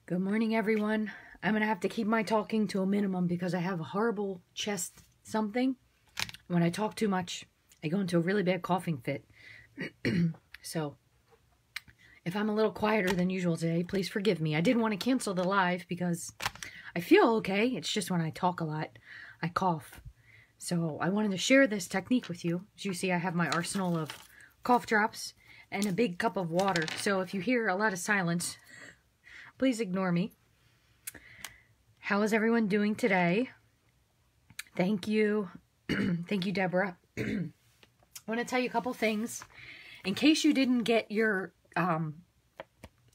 Good morning, everyone. I'm going to have to keep my talking to a minimum because I have a horrible chest something. When I talk too much, I go into a really bad coughing fit. So, if I'm a little quieter than usual today, please forgive me. I didn't want to cancel the live because I feel okay. It's just when I talk a lot, I cough. So, I wanted to share this technique with you. As you see, I have my arsenal of cough drops and a big cup of water. So, if you hear a lot of silence, please ignore me. How is everyone doing today? Thank you. Thank you, Deborah. I want to tell you a couple things. In case you didn't get your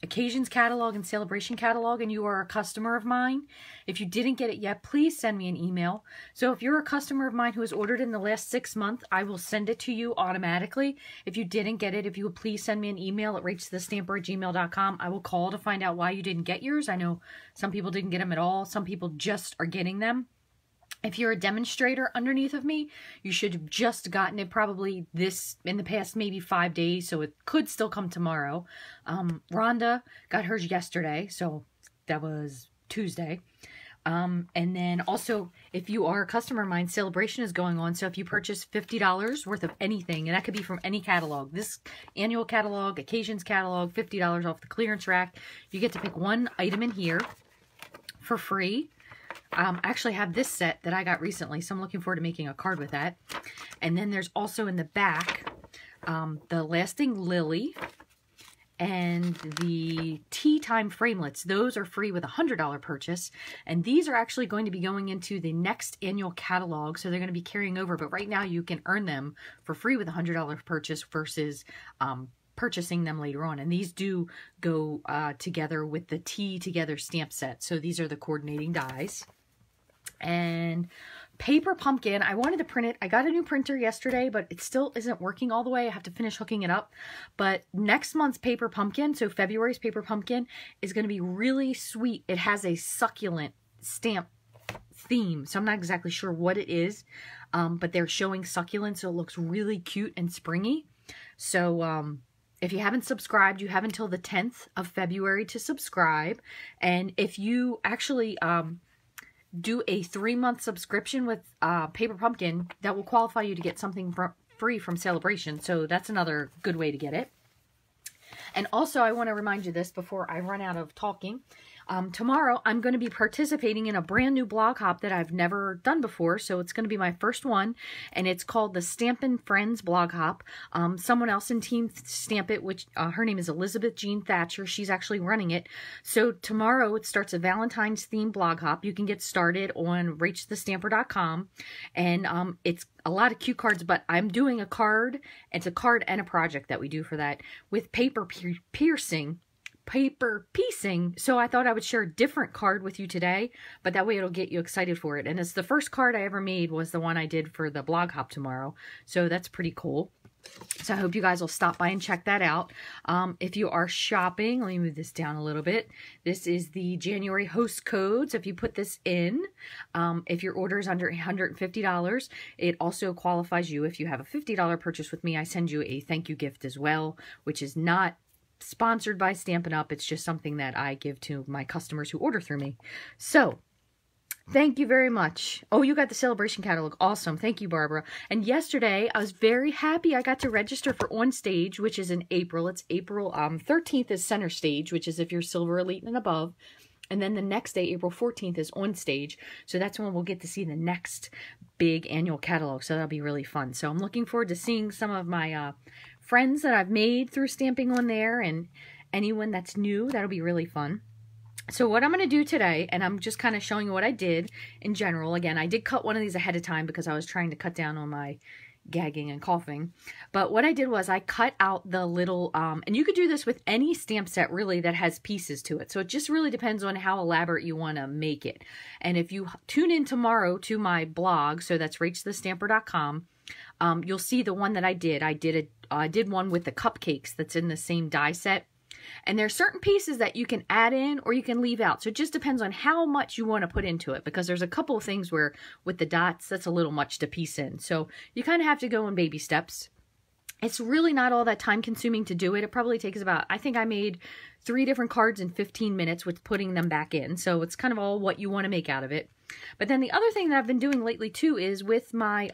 occasions catalog and celebration catalog and you are a customer of mine, if you didn't get it yet, please send me an email. So if you're a customer of mine who has ordered in the last 6 months, I will send it to you automatically. If you didn't get it, if you would please send me an email at rachthestamper@gmail.com. I will call to find out why you didn't get yours. I know some people didn't get them at all. Some people just are getting them. If you're a demonstrator underneath of me, you should have just gotten it probably in the past maybe 5 days, so it could still come tomorrow. Rhonda got hers yesterday, so that was Tuesday. And then also, if you are a customer of mine, celebration is going on. So if you purchase $50 worth of anything, and that could be from any catalog, this annual catalog, occasions catalog, $50 off the clearance rack, you get to pick one item in here for free. I actually have this set that I got recently, so I'm looking forward to making a card with that. And then there's also in the back, the Lasting Lily and the Tea Time Framelits. Those are free with a $100 purchase. And these are actually going to be going into the next annual catalog, so they're going to be carrying over. But right now you can earn them for free with a $100 purchase versus purchasing them later on. And these do go together with the Tea Together stamp set. So these are the coordinating dies. And paper pumpkin, I wanted to print it. I got a new printer yesterday, but it still isn't working all the way. I have to finish hooking it up. But next month's paper pumpkin, so February's paper pumpkin, is going to be really sweet. It has a succulent stamp theme, so I'm not exactly sure what it is, but they're showing succulent, so it looks really cute and springy. So if you haven't subscribed, you have until the 10th of February to subscribe. And if you actually do a 3-month subscription with Paper Pumpkin, that will qualify you to get something free from Celebration. So that's another good way to get it. And also, I want to remind you this before I run out of talking. Tomorrow, I'm going to be participating in a brand new blog hop that I've never done before. So it's going to be my first one. And it's called the Stampin' Friends blog hop. Someone else in Team Stamp It, which her name is Elizabeth Jean Thatcher. She's actually running it. So tomorrow, it starts a Valentine's themed blog hop. You can get started on rachthestamper.com. And it's a lot of cute cards, but I'm doing a card. It's a card and a project that we do for that with paper piecing. So I thought I would share a different card with you today, but that way it'll get you excited for it. And it's the first card I ever made was the one I did for the blog hop tomorrow. So that's pretty cool. So I hope you guys will stop by and check that out. If you are shopping, let me move this down a little bit. This is the January host code. So if you put this in, if your order is under $150, it also qualifies you. If you have a $50 purchase with me, I send you a thank you gift as well, which is not sponsored by Stampin' Up. It's just something that I give to my customers who order through me. So, thank you very much. Oh, you got the celebration catalog. Awesome. Thank you, Barbara. And yesterday, I was very happy I got to register for On Stage, which is in April. It's April 13th is Center Stage, which is if you're Silver Elite and above. And then the next day, April 14th, is On Stage. So that's when we'll get to see the next big annual catalog. So that'll be really fun. So I'm looking forward to seeing some of my friends that I've made through stamping on there, and anyone that's new. That'll be really fun. So what I'm going to do today, and I'm just kind of showing you what I did in general. Again, I did cut one of these ahead of time because I was trying to cut down on my gagging and coughing. But what I did was I cut out the little, and you could do this with any stamp set really that has pieces to it. So it just really depends on how elaborate you want to make it. And if you tune in tomorrow to my blog, so that's rachthestamper.com, you'll see the one that I did. I did one with the cupcakes that's in the same die set. And there's certain pieces that you can add in or you can leave out. So it just depends on how much you want to put into it, because there's a couple of things where with the dots, that's a little much to piece in. So you kind of have to go in baby steps. It's really not all that time consuming to do it. It probably takes about, I think I made 3 different cards in 15 minutes with putting them back in. So it's kind of all what you want to make out of it. But then the other thing that I've been doing lately too is with my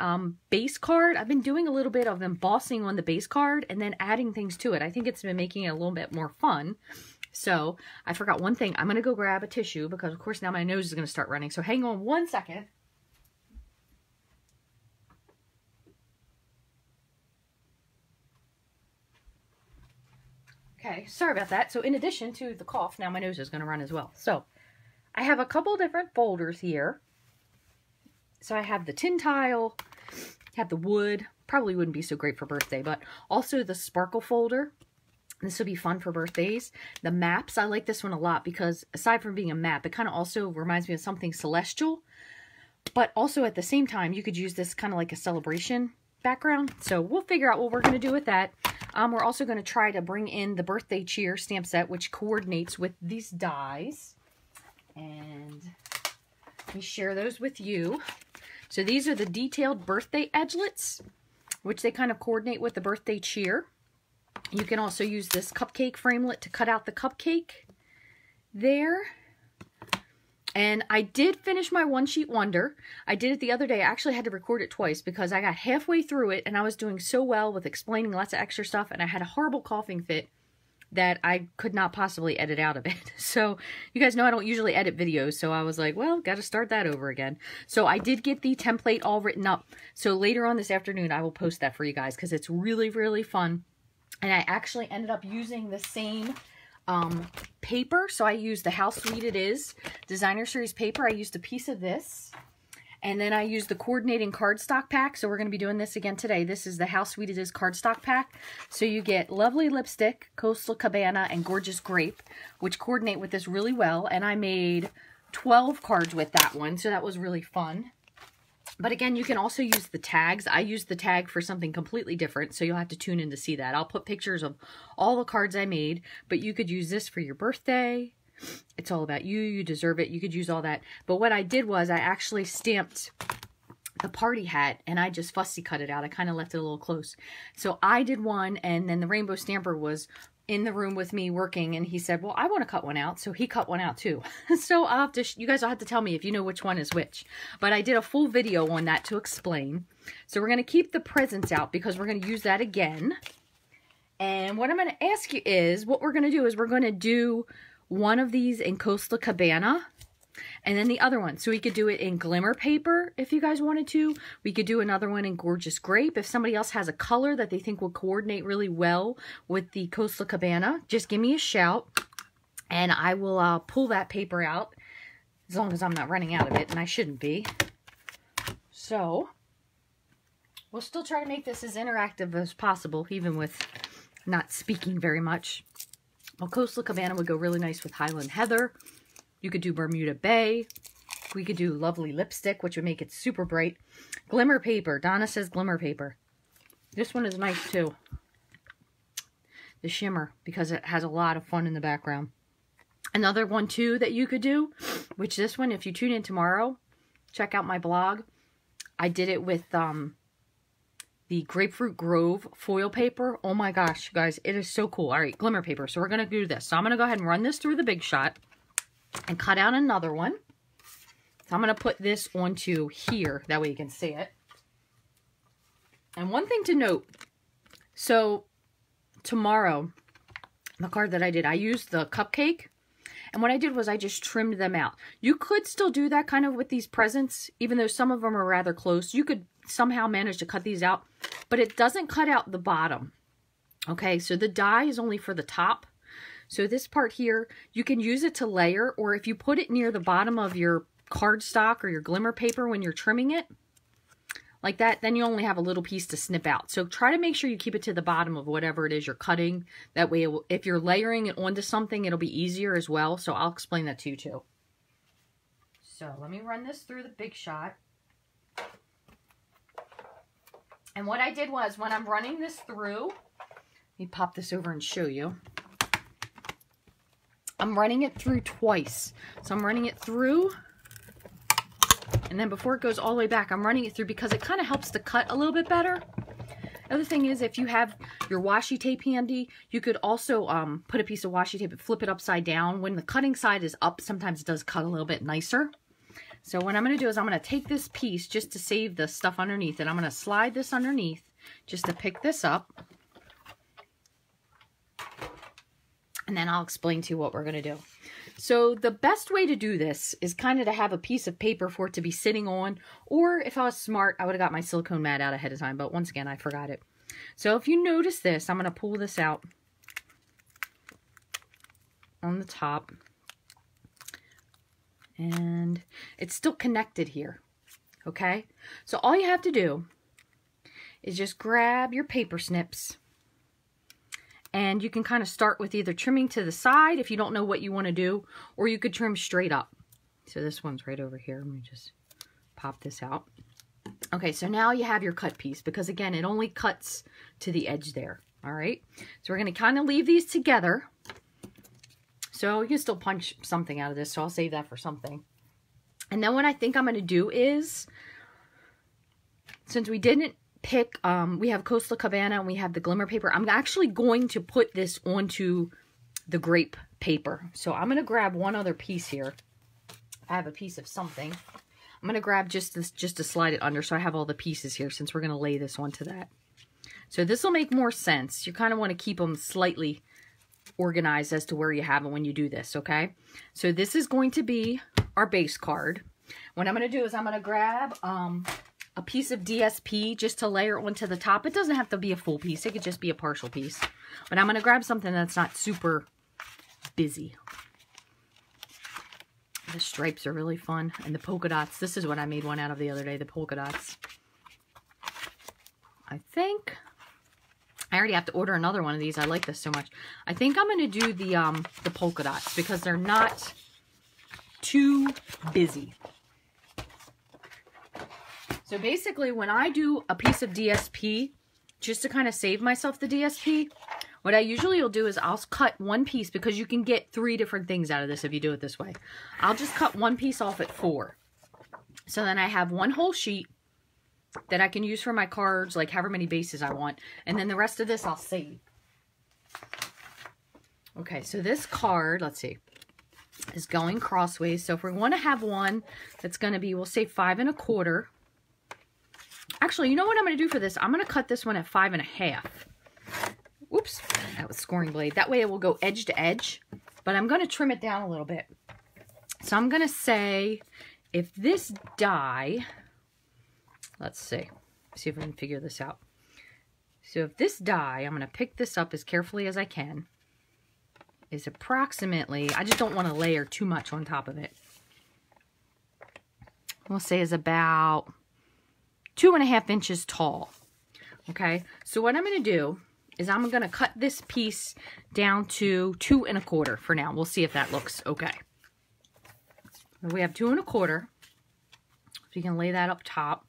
base card, I've been doing a little bit of embossing on the base card and then adding things to it. I think it's been making it a little bit more fun. So I forgot one thing. I'm going to go grab a tissue because of course now my nose is going to start running. So hang on one second. Okay, sorry about that. So in addition to the cough, now my nose is going to run as well. So I have a couple different folders here. So I have the tin tile, have the wood, probably wouldn't be so great for birthday, but also the sparkle folder. This will be fun for birthdays. The maps, I like this one a lot because aside from being a map, it kind of also reminds me of something celestial. But also at the same time, you could use this kind of like a celebration background. So we'll figure out what we're going to do with that. We're also going to try to bring in the birthday cheer stamp set, which coordinates with these dies. And let me share those with you. So these are the detailed birthday edgelets, which they kind of coordinate with the birthday cheer. You can also use this cupcake framelit to cut out the cupcake there. And I did finish my one sheet wonder. I did it the other day. I actually had to record it twice because I got halfway through it and I was doing so well with explaining lots of extra stuff and I had a horrible coughing fit that I could not possibly edit out of it. So you guys know I don't usually edit videos, so I was like, well, got to start that over again. So I did get the template all written up. So later on this afternoon, I will post that for you guys because it's really, really fun. And I actually ended up using the same paper. So I used the How Sweet It Is Designer Series paper. I used a piece of this. And then I used the coordinating cardstock pack. So we're going to be doing this again today. This is the How Sweet It Is cardstock pack. So you get Lovely Lipstick, Coastal Cabana, and Gorgeous Grape, which coordinate with this really well. And I made 12 cards with that one. So that was really fun. But again, you can also use the tags. I used the tag for something completely different, so you'll have to tune in to see that. I'll put pictures of all the cards I made, but you could use this for your birthday. It's all about you. You deserve it. You could use all that. But what I did was I actually stamped the party hat, and I just fussy cut it out. I kind of left it a little close. So I did one, and then the rainbow stamper was in the room with me working, and he said, well, I want to cut one out. So he cut one out too. So I'll have to, you guys will have to tell me if you know which one is which. But I did a full video on that to explain. So we're going to keep the presents out because we're going to use that again. And what I'm going to ask you is, what we're going to do is we're going to do one of these in Coastal Cabana. And then the other one. So we could do it in Glimmer Paper if you guys wanted to. We could do another one in Gorgeous Grape. If somebody else has a color that they think will coordinate really well with the Coastal Cabana, just give me a shout. And I will pull that paper out as long as I'm not running out of it. And I shouldn't be. So we'll still try to make this as interactive as possible, even with not speaking very much. Well, Coastal Cabana would go really nice with Highland Heather. You could do Bermuda Bay. We could do Lovely Lipstick, which would make it super bright. Glimmer Paper. Donna says Glimmer Paper. This one is nice too. The shimmer, because it has a lot of fun in the background. Another one too that you could do, which this one, if you tune in tomorrow, check out my blog. I did it with the Grapefruit Grove foil paper. Oh my gosh, guys, it is so cool. All right, Glimmer Paper. So we're going to do this. So I'm going to go ahead and run this through the Big Shot and cut out another one. So I'm going to put this onto here. That way you can see it. And one thing to note. So tomorrow, the card that I did, I used the cupcake. And what I did was I just trimmed them out. You could still do that kind of with these presents. Even though some of them are rather close. You could somehow manage to cut these out. But it doesn't cut out the bottom. Okay, so the die is only for the top. So this part here, you can use it to layer, or if you put it near the bottom of your cardstock or your glimmer paper when you're trimming it, like that, then you only have a little piece to snip out. So try to make sure you keep it to the bottom of whatever it is you're cutting. That way, if you're layering it onto something, it'll be easier as well. So I'll explain that to you too. So let me run this through the Big Shot. And what I did was, when I'm running this through, let me pop this over and show you. I'm running it through twice. So I'm running it through, and then before it goes all the way back, I'm running it through because it kind of helps to cut a little bit better. Other thing is, if you have your washi tape handy, you could also put a piece of washi tape and flip it upside down. When the cutting side is up, sometimes it does cut a little bit nicer. So what I'm going to do is I'm going to take this piece just to save the stuff underneath, and I'm going to slide this underneath just to pick this up. And then I'll explain to you what we're going to do. So the best way to do this is kind of to have a piece of paper for it to be sitting on. Or if I was smart, I would have got my silicone mat out ahead of time. But once again, I forgot it. So if you notice this, I'm going to pull this out on the top. And it's still connected here. Okay? So all you have to do is just grab your paper snips. And you can kind of start with either trimming to the side if you don't know what you want to do, or you could trim straight up. So this one's right over here. Let me just pop this out. Okay, so now you have your cut piece, because again, it only cuts to the edge there. All right, so we're going to kind of leave these together. So you can still punch something out of this, so I'll save that for something. And then what I think I'm going to do is, since we didn't pick, we have Coastal Cabana and we have the glimmer paper, I'm actually going to put this onto the grape paper. So I'm going to grab one other piece here. I have a piece of something. I'm going to grab just this, just to slide it under, so I have all the pieces here, since we're going to lay this onto that. So this will make more sense. You kind of want to keep them slightly organized as to where you have them when you do this, okay? So this is going to be our base card. What I'm going to do is I'm going to grab a piece of DSP just to layer onto the top. It doesn't have to be a full piece. It could just be a partial piece. But I'm going to grab something that's not super busy. The stripes are really fun. And the polka dots. This is what I made one out of the other day, the polka dots. I think I already have to order another one of these. I like this so much. I think I'm going to do the polka dots because they're not too busy. So basically, when I do a piece of DSP, just to kind of save myself the DSP, what I usually will do is I'll cut one piece, because you can get 3 different things out of this if you do it this way. I'll just cut one piece off at 4. So then I have one whole sheet that I can use for my cards, like however many bases I want. And then the rest of this I'll save. Okay, so this card, let's see, is going crossways. So if we want to have one that's going to be, we'll say 5 1/4. Actually, you know what I'm going to do for this? I'm going to cut this one at 5 1/2. Whoops, that was scoring blade. That way it will go edge to edge, but I'm going to trim it down a little bit. So I'm going to say, if this die, let's see if we can figure this out. So if this die, I'm going to pick this up as carefully as I can, is approximately, I just don't want to layer too much on top of it. We'll say is about 2.5 inches tall. Okay, so what I'm going to do is I'm going to cut this piece down to 2 1/4 for now. We'll see if that looks okay. We have 2 1/4. So you can lay that up top.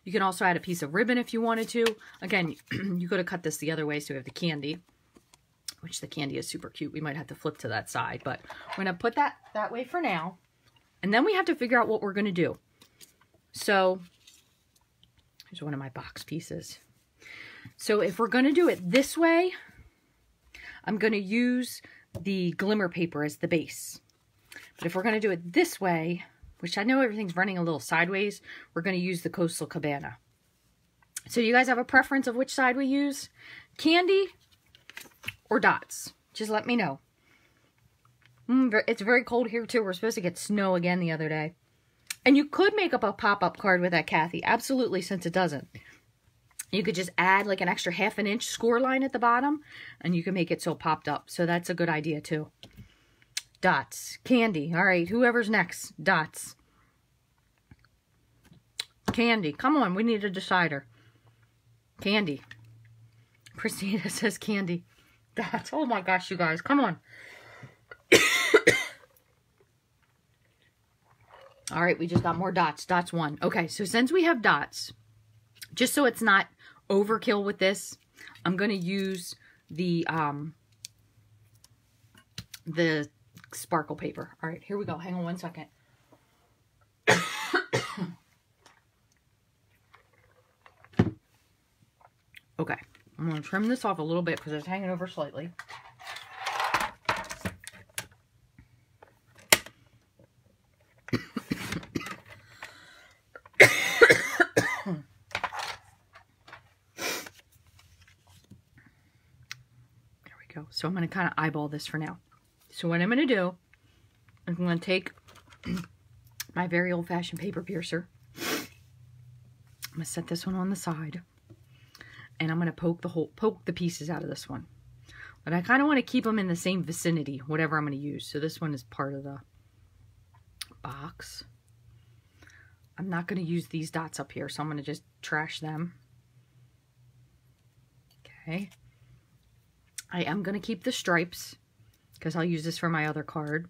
You can also add a piece of ribbon if you wanted to. Again, you could have cut this the other way, so we have the candy, which the candy is super cute. We might have to flip to that side, but we're going to put that way for now. And then we have to figure out what we're going to do. So here's one of my box pieces. So if we're going to do it this way, I'm going to use the glimmer paper as the base. But if we're going to do it this way, which I know everything's running a little sideways, we're going to use the Coastal Cabana. So you guys have a preference of which side we use? Candy or dots? Just let me know. It's very cold here too. We're supposed to get snow again the other day. And you could make up a pop-up card with that, Kathy. Absolutely, since it doesn't. You could just add like an extra 1/2 inch score line at the bottom, and you can make it so it popped up. So that's a good idea too. Dots. Candy. All right, whoever's next. Dots. Candy. Come on, we need a decider. Candy. Christina says candy. Dots. Oh my gosh, you guys. Come on. All right, we just got more dots. Dots 1. Okay, so since we have dots, just so it's not overkill with this, I'm going to use the sparkle paper. All right, here we go. Hang on one second. Okay, I'm going to trim this off a little bit because it's hanging over slightly. So I'm going to kind of eyeball this for now. So what I'm going to do is I'm going to take my very old-fashioned paper piercer. I'm going to set this one on the side. And I'm going to poke the pieces out of this one. But I kind of want to keep them in the same vicinity, whatever I'm going to use. So this one is part of the box. I'm not going to use these dots up here, so I'm going to just trash them. Okay. I am going to keep the stripes because I'll use this for my other card.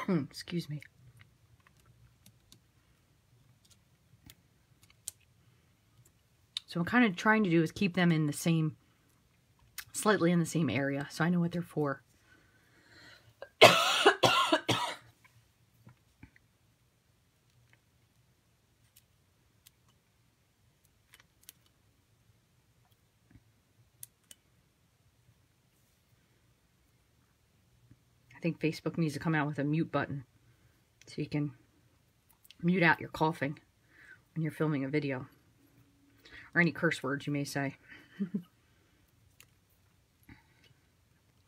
Excuse me. So I'm kind of trying to do is keep them in the same, slightly in the same area, so I know what they're for. I think Facebook needs to come out with a mute button so you can mute out your coughing when you're filming a video. Or any curse words you may say.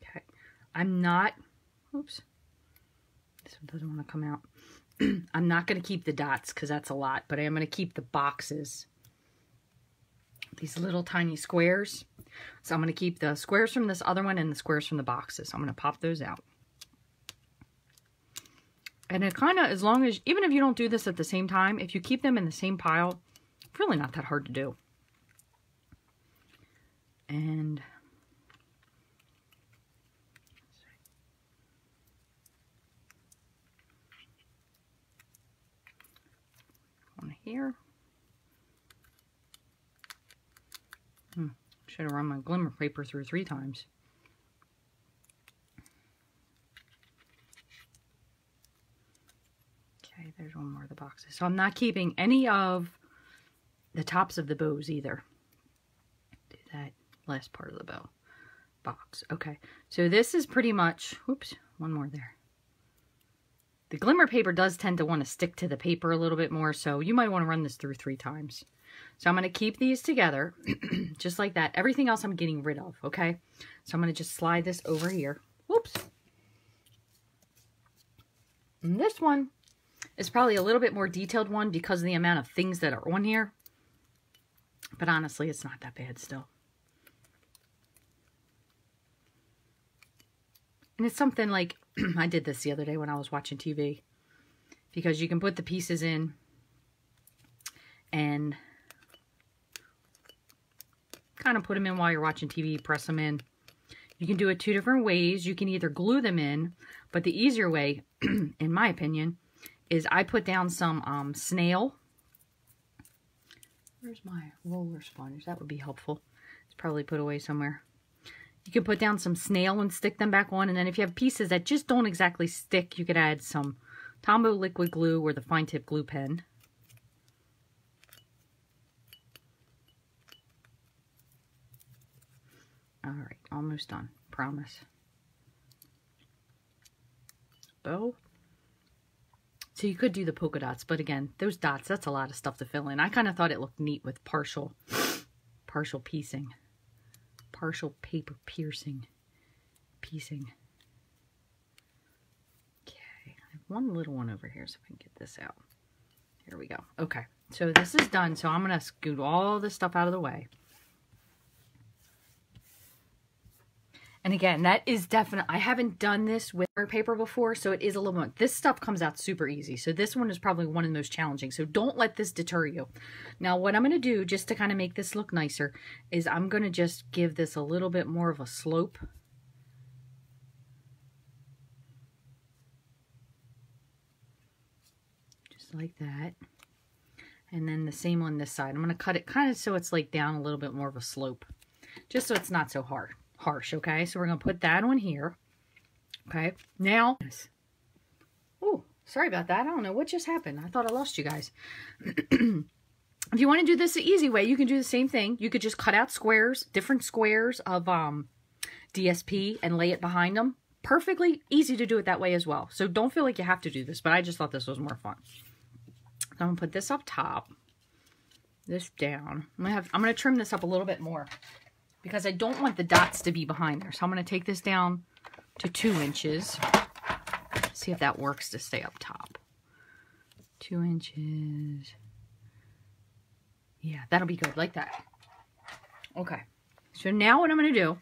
Okay. I'm not, oops. This one doesn't want to come out. I'm not going to keep the dots because that's a lot, but I am going to keep the boxes. These little tiny squares. So I'm going to keep the squares from this other one and the squares from the boxes. I'm going to pop those out. And it kind of, as long as, even if you don't do this at the same time, if you keep them in the same pile, it's really not that hard to do. And one here. Should have run my glimmer paper through 3 times. Okay, there's one more of the boxes. So I'm not keeping any of the tops of the bows either. Do that last part of the bow box. Okay, so this is pretty much, whoops, one more there. The glimmer paper does tend to want to stick to the paper a little bit more, so you might want to run this through 3 times. So I'm going to keep these together, just like that. Everything else I'm getting rid of, okay? So I'm going to just slide this over here. Whoops. And this one is probably a little bit more detailed one because of the amount of things that are on here. But honestly, it's not that bad still. And it's something like, I did this the other day when I was watching TV. Because you can put the pieces in and kind of put them in while you're watching TV, press them in. You can do it 2 different ways. You can either glue them in, but the easier way, in my opinion, is I put down some snail. Where's my roller sponge? That would be helpful. It's probably put away somewhere. You can put down some snail and stick them back on. And then if you have pieces that just don't exactly stick, you could add some Tombow liquid glue or the fine tip glue pen. Alright, almost done. Promise. Bow. So you could do the polka dots, but again, those dots, that's a lot of stuff to fill in. I kind of thought it looked neat with partial piecing. Partial paper piecing. Okay, I have one little one over here, so I can get this out. Here we go. Okay, so this is done, so I'm going to scoot all this stuff out of the way. And again, that is definite. I haven't done this with paper before, so it is a little more. This stuff comes out super easy. So this one is probably one of the most challenging. So don't let this deter you. Now, what I'm going to do, just to kind of make this look nicer, is I'm going to just give this a little bit more of a slope. Just like that. And then the same on this side. I'm going to cut it kind of so it's like down a little bit more of a slope. Just so it's not so harsh, okay? So we're going to put that on here. Okay, now, oh, sorry about that. I don't know what just happened. I thought I lost you guys. If you want to do this the easy way, you can do the same thing. You could just cut out squares, different squares of DSP and lay it behind them. Perfectly easy to do it that way as well. So don't feel like you have to do this, but I just thought this was more fun. So I'm going to put this up top, this down. I'm going to trim this up a little bit more because I don't want the dots to be behind there. So I'm going to take this down to 2 inches. See if that works to stay up top. 2 inches. Yeah, that'll be good, like that. Okay, so now what I'm going to do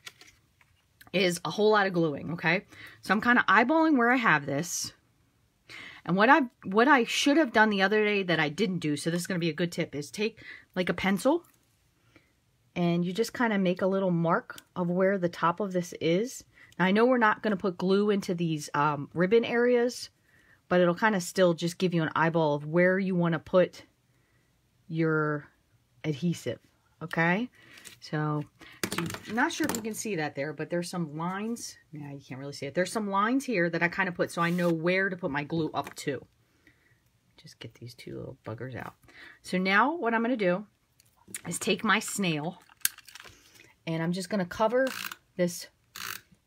is a whole lot of gluing, okay? So I'm kind of eyeballing where I have this. And what I should have done the other day that I didn't do, so this is going to be a good tip, is take like a pencil and you just kind of make a little mark of where the top of this is. Now I know we're not going to put glue into these ribbon areas, but it'll kind of still just give you an eyeball of where you want to put your adhesive, okay? So I'm not sure if you can see that there, but there's some lines. Yeah, you can't really see it. There's some lines here that I kind of put so I know where to put my glue up to. Just get these 2 little buggers out. So now what I'm going to do is take my snail and I'm just going to cover this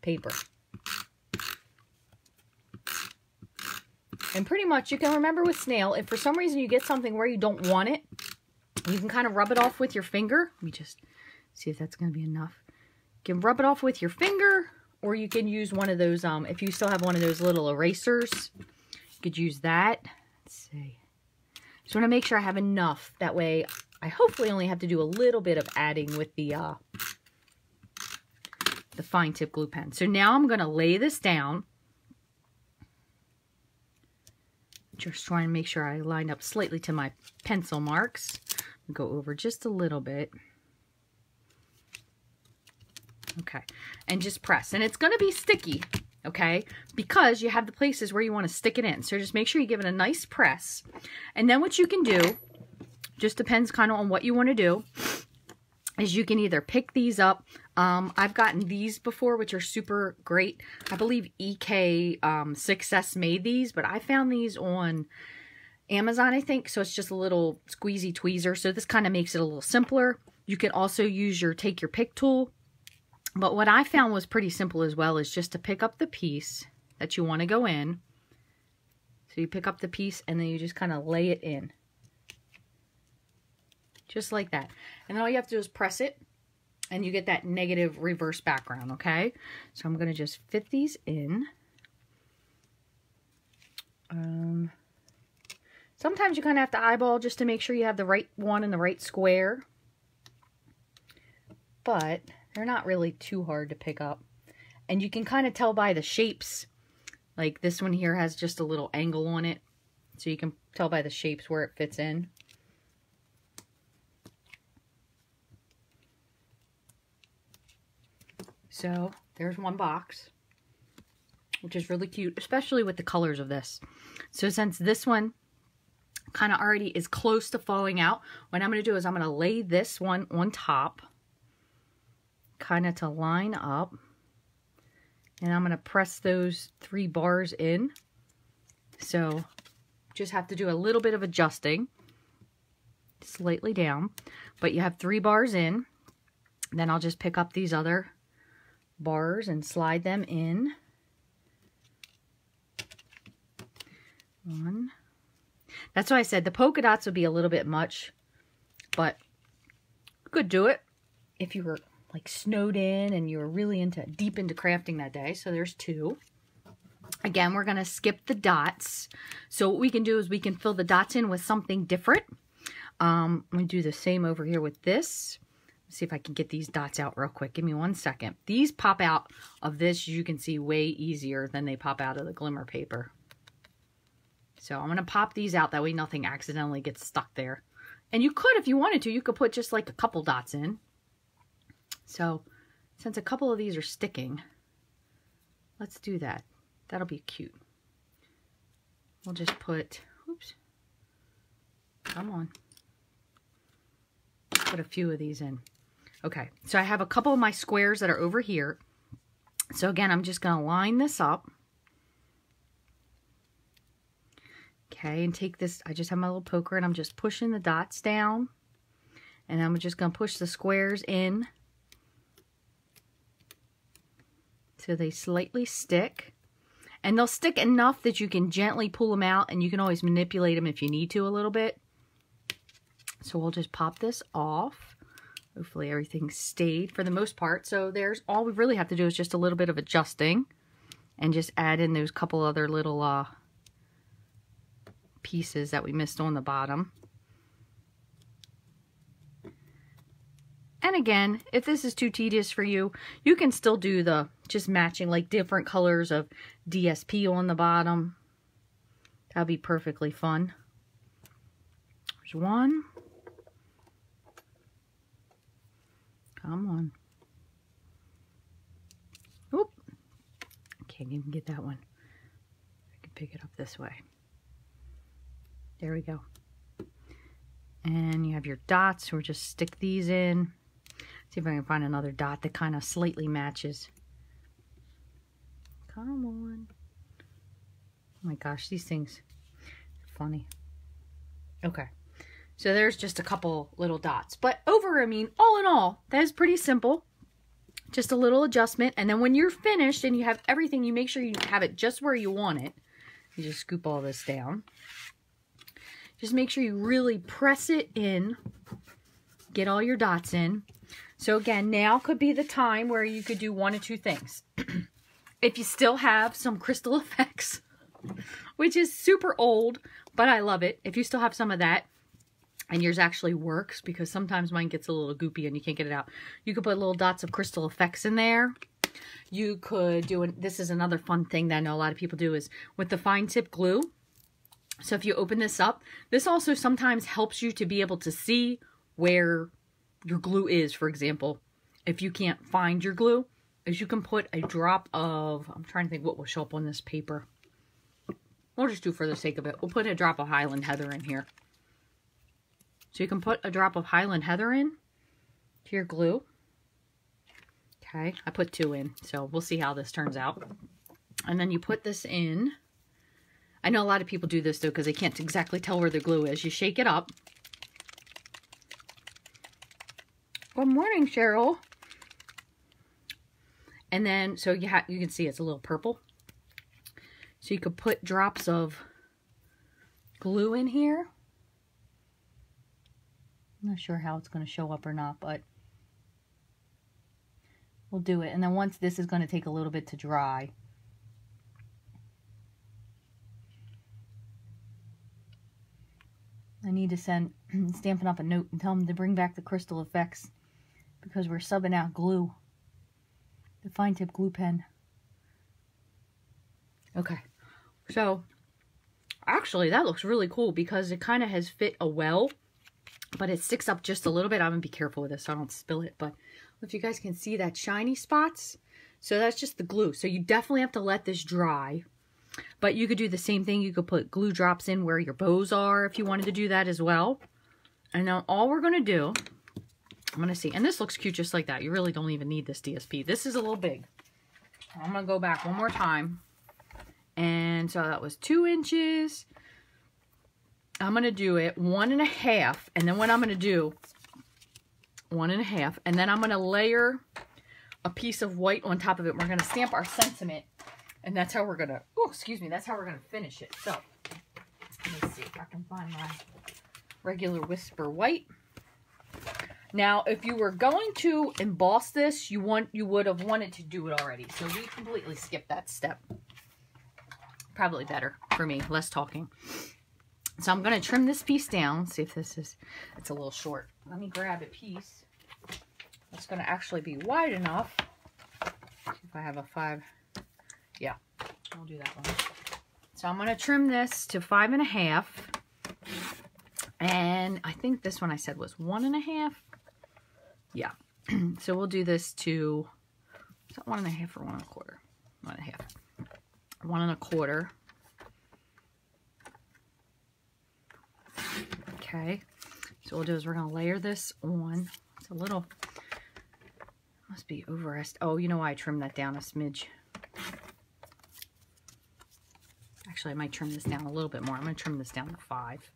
paper. And pretty much you can remember with snail, if for some reason you get something where you don't want it, you can kind of rub it off with your finger. Let me just see if that's going to be enough. You can rub it off with your finger, or you can use one of those, if you still have one of those little erasers, you could use that. Let's see. Just want to make sure I have enough. That way, I hopefully only have to do a little bit of adding with the fine tip glue pen. So now I'm going to lay this down. Just trying to make sure I line up slightly to my pencil marks. Go over just a little bit. Okay, and just press. And it's going to be sticky, okay, because you have the places where you want to stick it in. So just make sure you give it a nice press. And then what you can do, just depends kind of on what you want to do, is you can either pick these up. I've gotten these before, which are super great. I believe EK Success made these, but I found these on Amazon, I think. So it's just a little squeezy tweezer. So this kind of makes it a little simpler. You can also use take your pick tool. But what I found was pretty simple as well, is just to pick up the piece that you want to go in. So you pick up the piece and then you just kind of lay it in. Just like that. And then all you have to do is press it and you get that negative reverse background, okay? So I'm going to just fit these in. Sometimes you kind of have to eyeball just to make sure you have the right one in the right square. But they're not really too hard to pick up. And you can kind of tell by the shapes. Like this one here has just a little angle on it. So you can tell by the shapes where it fits in. So there's one box, which is really cute, especially with the colors of this. So since this one kind of already is close to falling out, what I'm going to do is I'm going to lay this one on top, kind of to line up. And I'm going to press those 3 bars in. So just have to do a little bit of adjusting, slightly down. But you have 3 bars in. Then I'll just pick up these other bars and slide them in. 1. That's why I said the polka dots would be a little bit much, but you could do it if you were like snowed in and you were really deep into crafting that day. So there's 2. Again, we're going to skip the dots. So what we can do is we can fill the dots in with something different. I'm going to do the same over here with this. Let's see if I can get these dots out real quick. Give me 1 second. These pop out of this, you can see, way easier than they pop out of the glimmer paper. So I'm going to pop these out. That way nothing accidentally gets stuck there. And you could, if you wanted to, you could put just like a couple dots in. So since a couple of these are sticking, let's do that. That'll be cute. We'll just put, oops, come on. Put a few of these in. Okay, so I have a couple of my squares that are over here. So again, I'm just going to line this up. Okay, and take this, I just have my little poker and I'm just pushing the dots down. And I'm just going to push the squares in so they slightly stick. And they'll stick enough that you can gently pull them out, and you can always manipulate them if you need to a little bit. So we'll just pop this off. Hopefully everything stayed for the most part. So there's all we really have to do is just a little bit of adjusting and just add in those couple other little pieces that we missed on the bottom. And again, if this is too tedious for you, you can still do the just matching like different colors of DSP on the bottom. That'll be perfectly fun. There's one. Come on. Oop. I can't even get that one. I can pick it up this way. There we go. And you have your dots. We'll just stick these in. See if I can find another dot that kind of slightly matches. Come on. Oh my gosh, these things are funny. Okay. So there's just a couple little dots. But I mean, all in all, that is pretty simple. Just a little adjustment. And then when you're finished and you have everything, you make sure you have it just where you want it. You just scoop all this down. Just make sure you really press it in. Get all your dots in. So again, now could be the time where you could do one of two things. If you still have some crystal effects, which is super old, but I love it. If you still have some of that, and yours actually works, because sometimes mine gets a little goopy and you can't get it out, you could put little dots of crystal effects in there. You could do, this is another fun thing that I know a lot of people do, is with the fine tip glue. So if you open this up, this also sometimes helps you to be able to see where your glue is. For example, if you can't find your glue, is you can put a drop of, I'm trying to think what will show up on this paper. We'll just do for the sake of it. We'll put a drop of Highland Heather in here. So you can put a drop of Highland Heather in to your glue. Okay, I put 2 in, so we'll see how this turns out. And then you put this in. I know a lot of people do this though because they can't exactly tell where the glue is. You shake it up. Good morning, Cheryl. And then, so you can see it's a little purple. So you could put drops of glue in here. I'm not sure how it's going to show up or not, but we'll do it. And then once this is going to take a little bit to dry. I need to send Stampin' Up a note and tell them to bring back the crystal effects because we're subbing out glue. The fine tip glue pen. Okay, so actually that looks really cool because it kind of has fit a well, but it sticks up just a little bit. I'm gonna be careful with this so I don't spill it, but if you guys can see that shiny spots, so that's just the glue. So you definitely have to let this dry, but you could do the same thing. You could put glue drops in where your bows are if you wanted to do that as well. And now all we're gonna do, I'm gonna see, and this looks cute just like that. You really don't even need this DSP. This is a little big. I'm gonna go back one more time. And so that was 2 inches. I'm going to do it 1.5. And then what I'm going to do, 1.5. And then I'm going to layer a piece of white on top of it. We're going to stamp our sentiment. And that's how we're going to, oh, excuse me, that's how we're going to finish it. So, let me see if I can find my regular Whisper White. Now, if you were going to emboss this, you would have wanted to do it already. So we completely skipped that step. Probably better for me, less talking. So I'm going to trim this piece down. See if this is, it's a little short. Let me grab a piece that's going to actually be wide enough. See if I have a 5. Yeah, I'll do that one. So I'm going to trim this to 5.5. And I think this one I said was 1.5. Yeah. So we'll do this to, is that 1.5 or 1.25? 1.5. 1.25. Okay, so what we'll do is we're going to layer this on. It's a little, must be oh, you know why I trimmed that down a smidge. Actually, I might trim this down a little bit more. I'm going to trim this down to 5.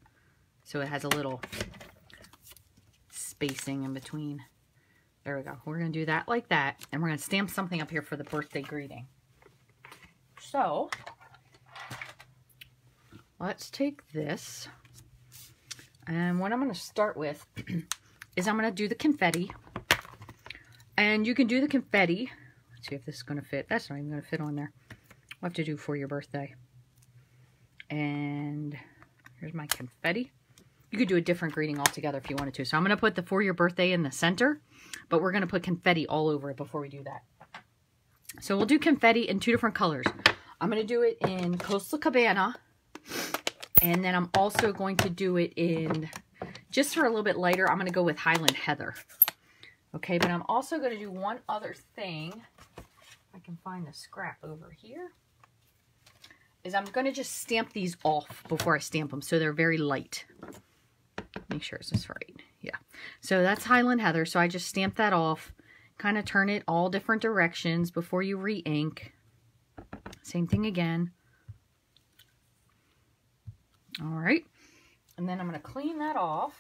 So it has a little spacing in between. There we go. We're going to do that like that. And we're going to stamp something up here for the birthday greeting. So, let's take this. And what I'm going to start with is I'm going to do the confetti. And you can do the confetti. Let's see if this is going to fit. That's not even going to fit on there. We'll have to do for your birthday. And here's my confetti. You could do a different greeting altogether if you wanted to. So I'm going to put the for your birthday in the center, but we're going to put confetti all over it before we do that. So we'll do confetti in 2 different colors. I'm going to do it in Coastal Cabana, and then I'm also going to do it in, just for a little bit lighter, I'm going to go with Highland Heather. Okay, but I'm also going to do one other thing. I can find the scrap over here. Is I'm going to just stamp these off before I stamp them, so they're very light. Make sure it's just right. Yeah. So that's Highland Heather. So I just stamp that off. Kind of turn it all different directions before you re-ink. Same thing again. All right. And then I'm going to clean that off.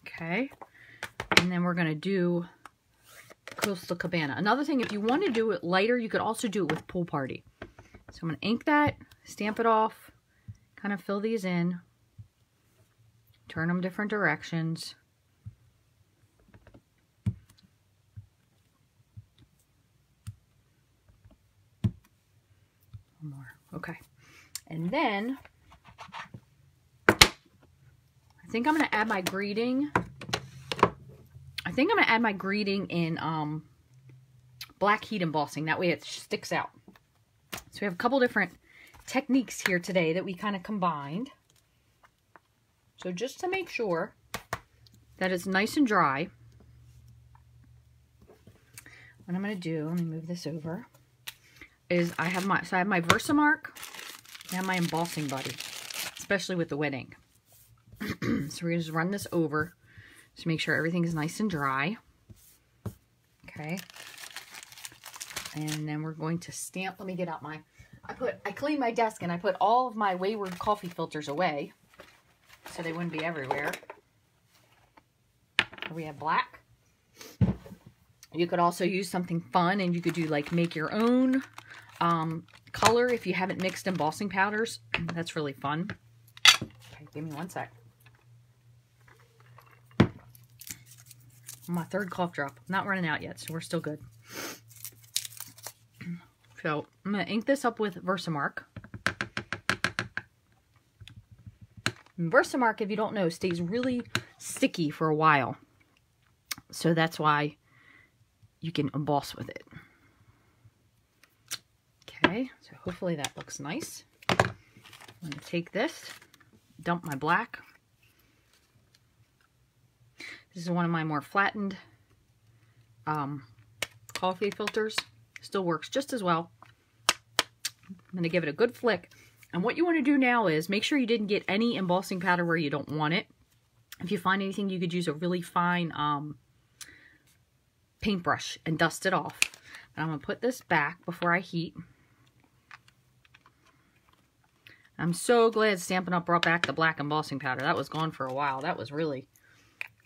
Okay. And then we're going to do Coastal Cabana. Another thing, if you want to do it lighter, you could also do it with Pool Party. So I'm going to ink that, stamp it off, kind of fill these in, turn them different directions. One more. Okay. And then I think I'm going to add my greeting. I think I'm going to add my greeting in black heat embossing. That way it sticks out. So we have a couple different techniques here today that we kind of combined. So just to make sure that it's nice and dry, what I'm going to do, let me move this over, is I have my Versamark, I have my embossing buddy, especially with the wet ink. So we're going to just run this over to make sure everything is nice and dry. Okay. And then we're going to stamp. Let me get out my, I cleaned my desk and I put all of my Wayward coffee filters away so they wouldn't be everywhere. We have black. You could also use something fun, and you could do like make your own color if you haven't mixed embossing powders. That's really fun. Okay, give me one sec. My 3rd cough drop. Not running out yet, so we're still good. So I'm going to ink this up with Versamark. And Versamark, if you don't know, stays really sticky for a while. So that's why you can emboss with it. Okay, so hopefully that looks nice. I'm going to take this, dump my black. This is one of my more flattened coffee filters. Still works just as well. I'm going to give it a good flick. And what you want to do now is make sure you didn't get any embossing powder where you don't want it. If you find anything, you could use a really fine paintbrush and dust it off. And I'm going to put this back before I heat. I'm so glad Stampin' Up! Brought back the black embossing powder. That was gone for a while. That was really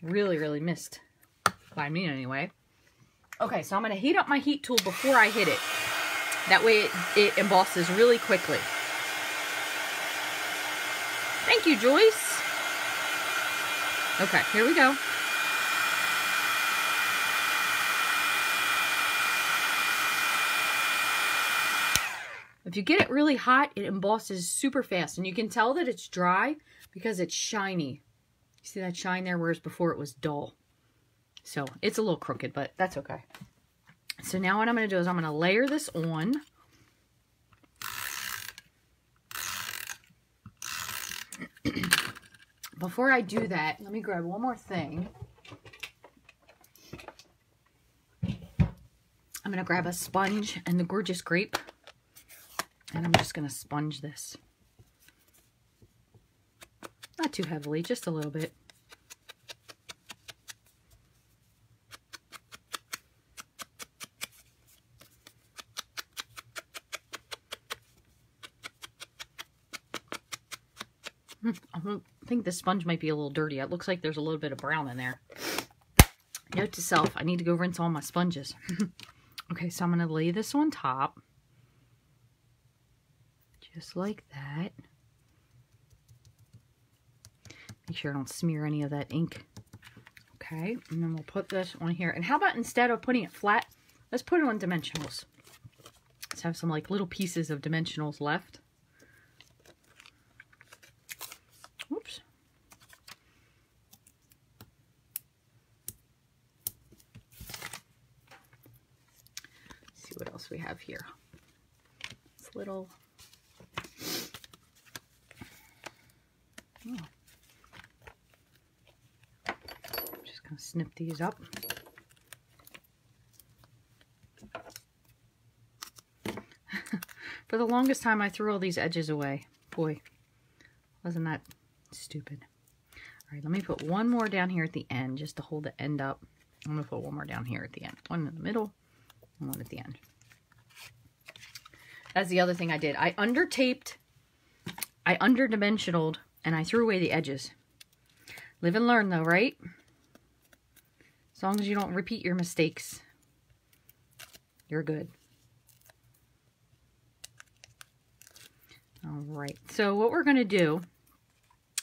missed by me anyway. Okay, so I'm going to heat up my heat tool before I hit it. That way it embosses really quickly. Thank you, Joyce. Okay, here we go. If you get it really hot, it embosses super fast. And you can tell that it's dry because it's shiny. You see that shine there, whereas before it was dull. So it's a little crooked, but that's okay. So now what I'm going to do is I'm going to layer this on. Before I do that, let me grab one more thing. I'm going to grab a sponge and the Gorgeous Grape. And I'm just going to sponge this. Not too heavily, just a little bit. I think this sponge might be a little dirty. It looks like there's a little bit of brown in there. Note to self, I need to go rinse all my sponges. Okay, so I'm going to lay this on top. Just like that. Make sure I don't smear any of that ink. Okay, and then we'll put this on here. And how about instead of putting it flat, let's put it on dimensionals. Let's have some like little pieces of dimensionals left. Oops. Let's see what else we have here. This little... Oh. Just gonna snip these up. For the longest time I threw all these edges away. Boy, wasn't that stupid. Alright, let me put one more down here at the end just to hold the end up. I'm gonna put one more down here at the end. One in the middle and one at the end. That's the other thing I did. I under-taped, I under-dimensionaled, and I threw away the edges. Live and learn though, right? As long as you don't repeat your mistakes, you're good. Alright, so what we're going to do,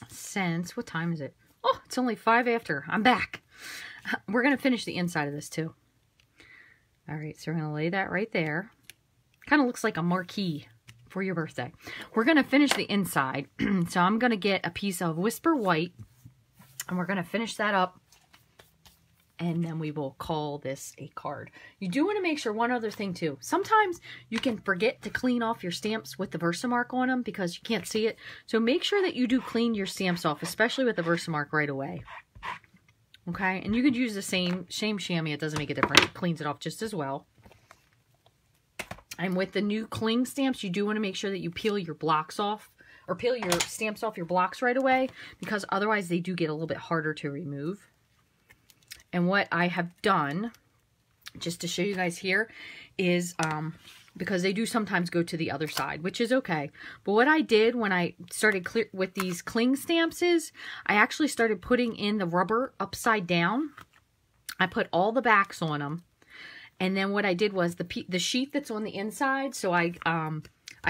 since, what time is it? Oh, it's only 5 after. I'm back. We're going to finish the inside of this too. Alright, so we're going to lay that right there. Kind of looks like a marquee for your birthday. We're going to finish the inside. So I'm going to get a piece of Whisper White, and we're going to finish that up, and then we will call this a card. You do want to make sure one other thing too. Sometimes you can forget to clean off your stamps with the Versamark on them because you can't see it. So make sure that you do clean your stamps off, especially with the Versamark right away. Okay, and you could use the same chamois. It doesn't make a difference. It cleans it off just as well. And with the new cling stamps, you do want to make sure that you peel your blocks off, or peel your stamps off your blocks right away, because otherwise they do get a little bit harder to remove. And what I have done, just to show you guys here, is, because they do sometimes go to the other side, which is okay. But what I did when I started with these cling stamps is, I actually started putting in the rubber upside down. I put all the backs on them. And then what I did was the sheet that's on the inside, so I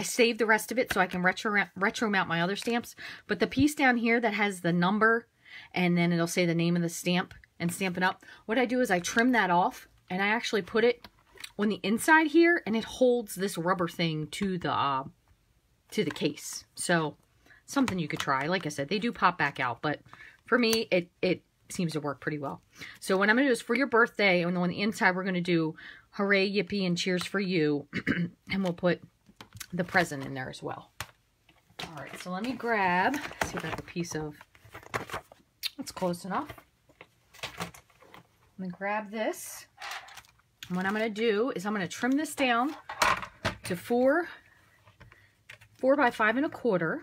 saved the rest of it so I can retro mount my other stamps. But the piece down here that has the number, and then it'll say the name of the stamp and Stampin' Up, what I do is I trim that off, and I actually put it on the inside here, and it holds this rubber thing to the case. So something you could try. Like I said, they do pop back out, but for me, it seems to work pretty well. So what I'm going to do is for your birthday, and on the inside we're going to do hooray, yippee, and cheers for you. And we'll put the present in there as well. Alright, so let me grab, let's see if I have a piece of, that's close enough. I'm going to grab this. And what I'm going to do is I'm going to trim this down to 4 by 5 1/4.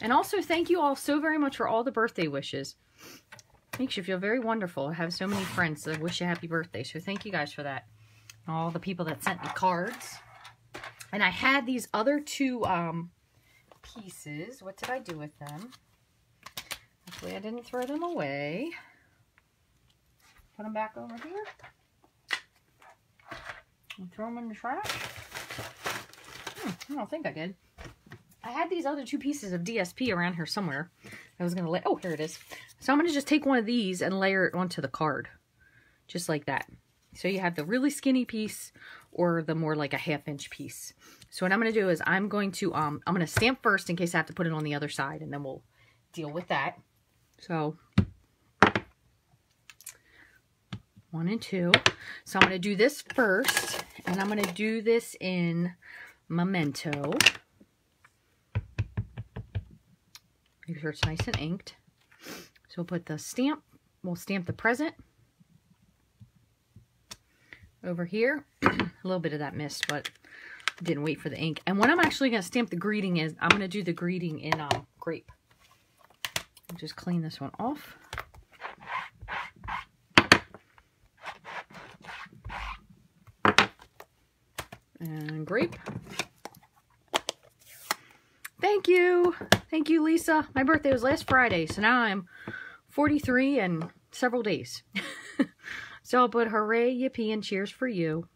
And also thank you all so very much for all the birthday wishes. Makes you feel very wonderful. I have so many friends that wish you happy birthday. So thank you guys for that. All the people that sent me cards. And I had these other two pieces. What did I do with them? Hopefully I didn't throw them away. Put them back over here. And throw them in the trash. I don't think I did. I had these other 2 pieces of DSP around here somewhere. I was going to lay... Oh, here it is. So I'm going to just take one of these and layer it onto the card. Just like that. So you have the really skinny piece or the more like a 1/2 inch piece. So what I'm going to do is I'm going to stamp first in case I have to put it on the other side, and then we'll deal with that. So 1 and 2. So I'm going to do this first, and I'm going to do this in Memento. Make sure it's nice and inked. So we'll put the stamp, we'll stamp the present over here. A little bit of that missed, but didn't wait for the ink. And what I'm actually going to stamp the greeting is, I'm going to do the greeting in grape. I'll just clean this one off. And grape. Thank you. Thank you, Lisa. My birthday was last Friday, so now I'm 43 and several days. So I'll put hooray, yippee, and cheers for you.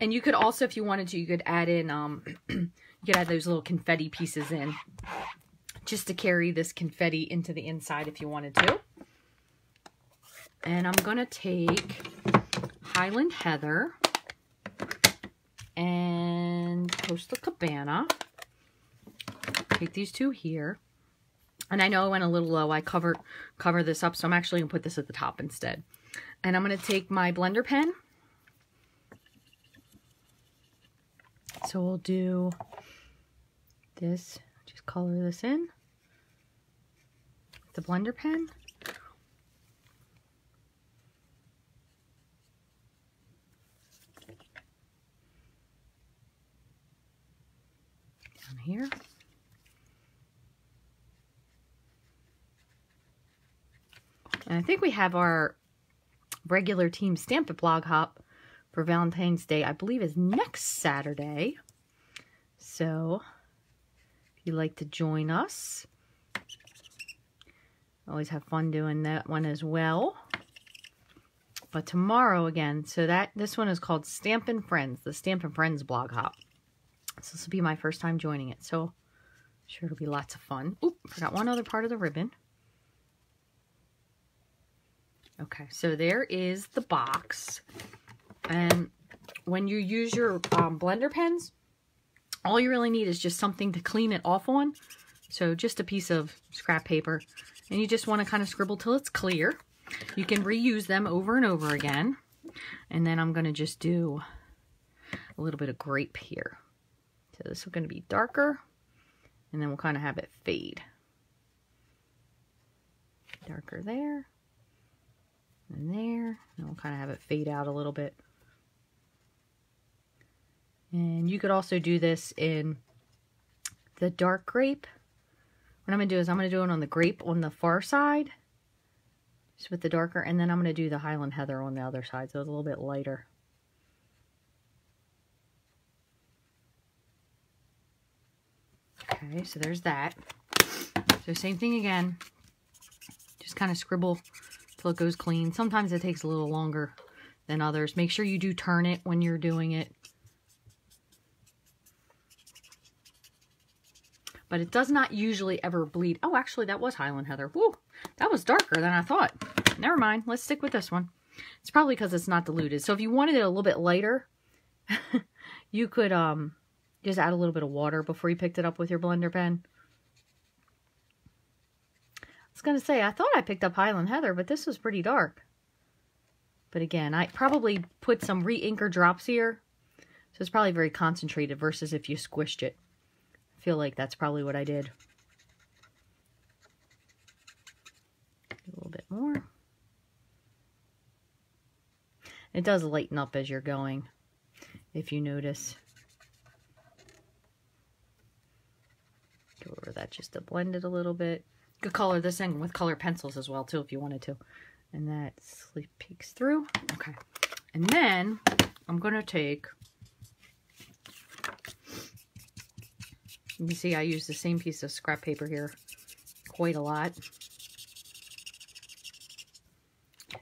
And you could also, if you wanted to, you could add in, you could add those little confetti pieces in, just to carry this confetti into the inside if you wanted to. And I'm going to take Highland Heather and Coastal Cabana. Take these two here. And I know I went a little low. I cover this up, so I'm actually going to put this at the top instead. And I'm going to take my blender pen. So we'll do this, just color this in with the blender pen. Down here. And I think we have our regular team Stampin' Blog Hop for Valentine's Day, I believe, is next Saturday. So, if you'd like to join us, always have fun doing that one as well. But tomorrow again, so this one is called Stampin' Friends, the Stampin' Friends Blog Hop. So this will be my first time joining it, so I'm sure it'll be lots of fun. Oop, forgot one other part of the ribbon. Okay, so there is the box. And when you use your blender pens, all you really need is just something to clean it off on. So just a piece of scrap paper. And you just want to kind of scribble till it's clear. You can reuse them over and over again. And then I'm going to just do a little bit of grape here. So this is going to be darker. And then we'll kind of have it fade. Darker there. And there. And we'll kind of have it fade out a little bit. And you could also do this in the dark grape. What I'm going to do is I'm going to do it on the grape on the far side. Just with the darker. And then I'm going to do the Highland Heather on the other side. So it's a little bit lighter. Okay, so there's that. So same thing again. Just kind of scribble till it goes clean. Sometimes it takes a little longer than others. Make sure you do turn it when you're doing it. But it does not usually ever bleed. Oh, actually, that was Highland Heather. Woo, that was darker than I thought. Never mind. Let's stick with this one. It's probably because it's not diluted. So if you wanted it a little bit lighter, you could just add a little bit of water before you picked it up with your blender pen. I was going to say, I thought I picked up Highland Heather, but this was pretty dark. But again, I probably put some re-inker drops here. So it's probably very concentrated versus if you squished it. I feel like that's probably what I did. A little bit more. It does lighten up as you're going, if you notice. Go over that just to blend it a little bit. You could color this in with colored pencils as well, too, if you wanted to. And that sleep peeks through. Okay. And then I'm going to take... You can see I use the same piece of scrap paper here quite a lot.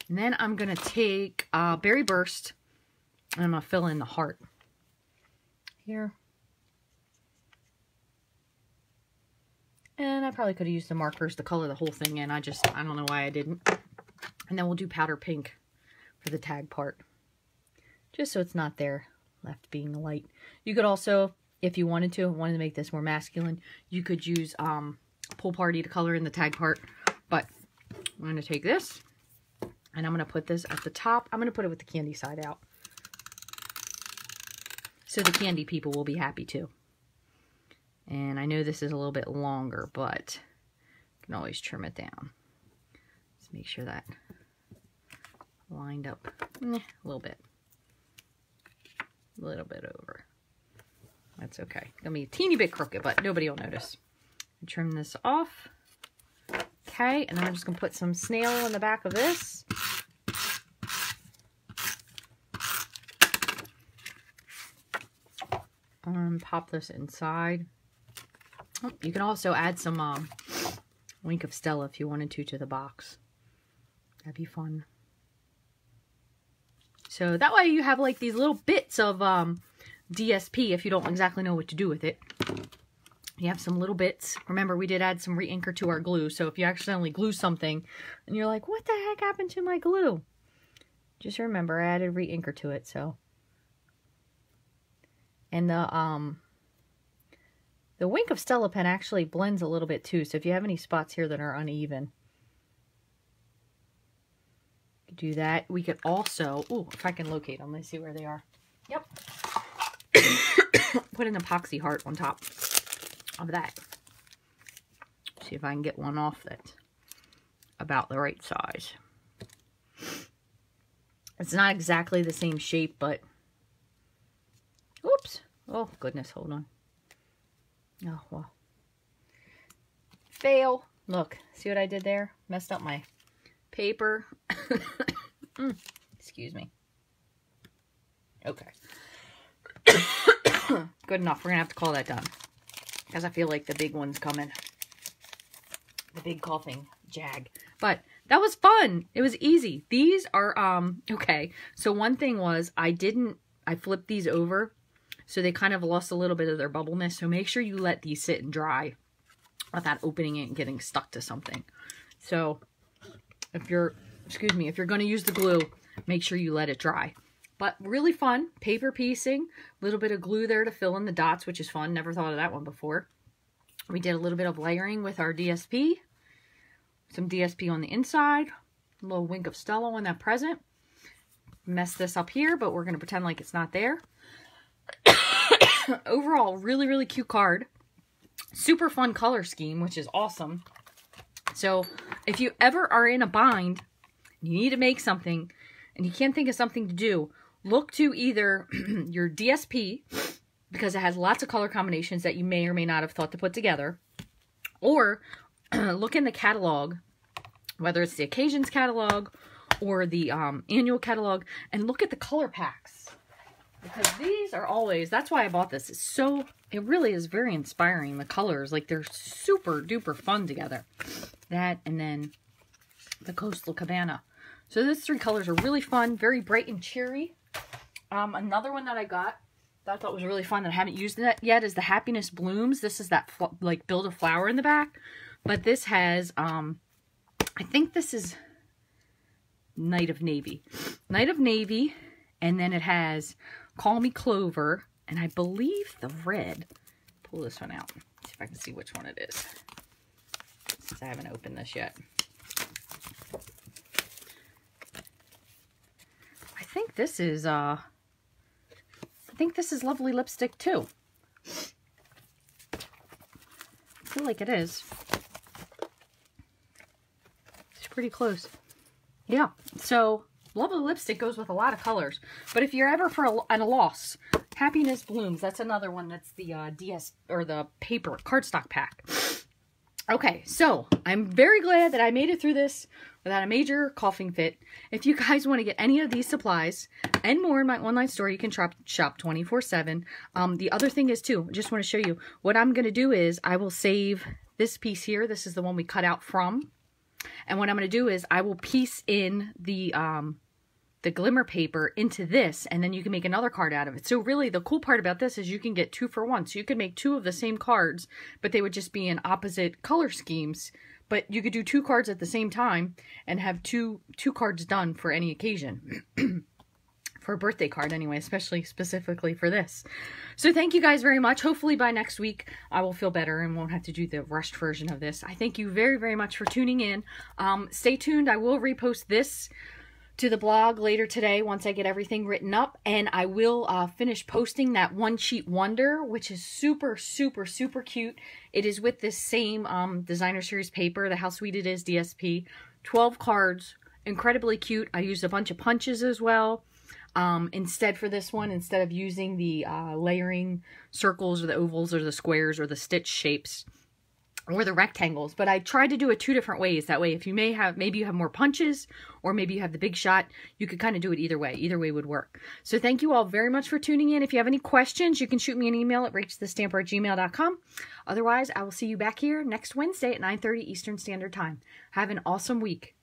And then I'm going to take Berry Burst and I'm going to fill in the heart here. And I probably could have used the markers to color the whole thing in. I don't know why I didn't. And then we'll do powder pink for the tag part. Just so it's not there left being light. You could also, if you wanted to make this more masculine, you could use Pool Party to color in the tag part. But I'm going to take this and I'm going to put this at the top. I'm going to put it with the candy side out. So the candy people will be happy too. And I know this is a little bit longer, but you can always trim it down. Just make sure that lined up a little bit. A little bit over. That's okay. It's going to be a teeny bit crooked, but nobody will notice. Trim this off. Okay, and then I'm just going to put some snail in the back of this. Pop this inside. You can also add some Wink of Stella if you wanted to the box. That'd be fun. So that way you have like these little bits of DSP if you don't exactly know what to do with it. You have some little bits. Remember, we did add some re-inker to our glue. So if you accidentally glue something and you're like, what the heck happened to my glue? Just remember, I added re-inker to it, so. And the Wink of Stella pen actually blends a little bit too. So if you have any spots here that are uneven, do that. We could also, ooh, if I can locate them, let's see where they are. Yep. Put an epoxy heart on top of that. See if I can get one off that's about the right size. It's not exactly the same shape, but oops. Oh goodness, hold on. Oh well. Fail. Look, see what I did there? Messed up my paper. Excuse me. Okay. Good enough. We're gonna have to call that done because I feel like the big one's coming. The big coughing jag. But that was fun. It was easy. These are okay. So one thing was I flipped these over, so they kind of lost a little bit of their bubbleness. So make sure you let these sit and dry without opening it and getting stuck to something. So if you're going to use the glue, make sure you let it dry. But really fun. Paper piecing. A little bit of glue there to fill in the dots, which is fun. Never thought of that one before. We did a little bit of layering with our DSP. Some DSP on the inside. A little Wink of Stella on that present. Mess this up here, but we're going to pretend like it's not there. Overall, really, really cute card. Super fun color scheme, which is awesome. So if you ever are in a bind, you need to make something, and you can't think of something to do, look to either your DSP, because it has lots of color combinations that you may or may not have thought to put together, or look in the catalog, whether it's the Occasions catalog or the annual catalog, and look at the color packs. Because these are always, that's why I bought this. It really is very inspiring. The colors, like they're super duper fun together. That and then the Coastal Cabana. So those three colors are really fun, very bright and cheery. Another one that I got that I thought was really fun that I haven't used yet is the Happiness Blooms. This is that like build a flower in the back. But this has, I think this is Night of Navy. Night of Navy, and then it has Call Me Clover, and I believe the red. Pull this one out. See if I can see which one it is, since I haven't opened this yet. I think this is Lovely Lipstick too. I feel like it is. It's pretty close. Yeah, so Lovely Lipstick goes with a lot of colors. But if you're ever at a loss, Happiness Blooms, that's another one. That's the DS or the paper cardstock pack. Okay, so I'm very glad that I made it through this without a major coughing fit. If you guys want to get any of these supplies and more in my online store, you can shop 24/7. The other thing is too, I just want to show you what I'm going to do is I will save this piece here. This is the one we cut out from. And what I'm going to do is I will piece in the glimmer paper into this, and then you can make another card out of it. So really the cool part about this is you can get 2 for 1. So you could make 2 of the same cards, but they would just be in opposite color schemes. But you could do 2 cards at the same time and have two cards done for any occasion. For a birthday card anyway, specifically for this. So thank you guys very much. Hopefully by next week I will feel better and won't have to do the rushed version of this. I thank you very, very much for tuning in. Stay tuned. I will repost this to the blog later today once I get everything written up, and I will finish posting that One Sheet Wonder, which is super, super, super cute. It is with this same designer series paper, the How Sweet It Is DSP. 12 cards, incredibly cute. I used a bunch of punches as well. Instead of using the layering circles or the ovals or the squares or the stitch shapes, or the rectangles, but I tried to do it 2 different ways. That way, if you maybe you have more punches, or maybe you have the big shot, you could kind of do it either way. Either way would work. So thank you all very much for tuning in. If you have any questions, you can shoot me an email at rachthestamper@gmail.com. Otherwise, I will see you back here next Wednesday at 9:30 Eastern Standard Time. Have an awesome week.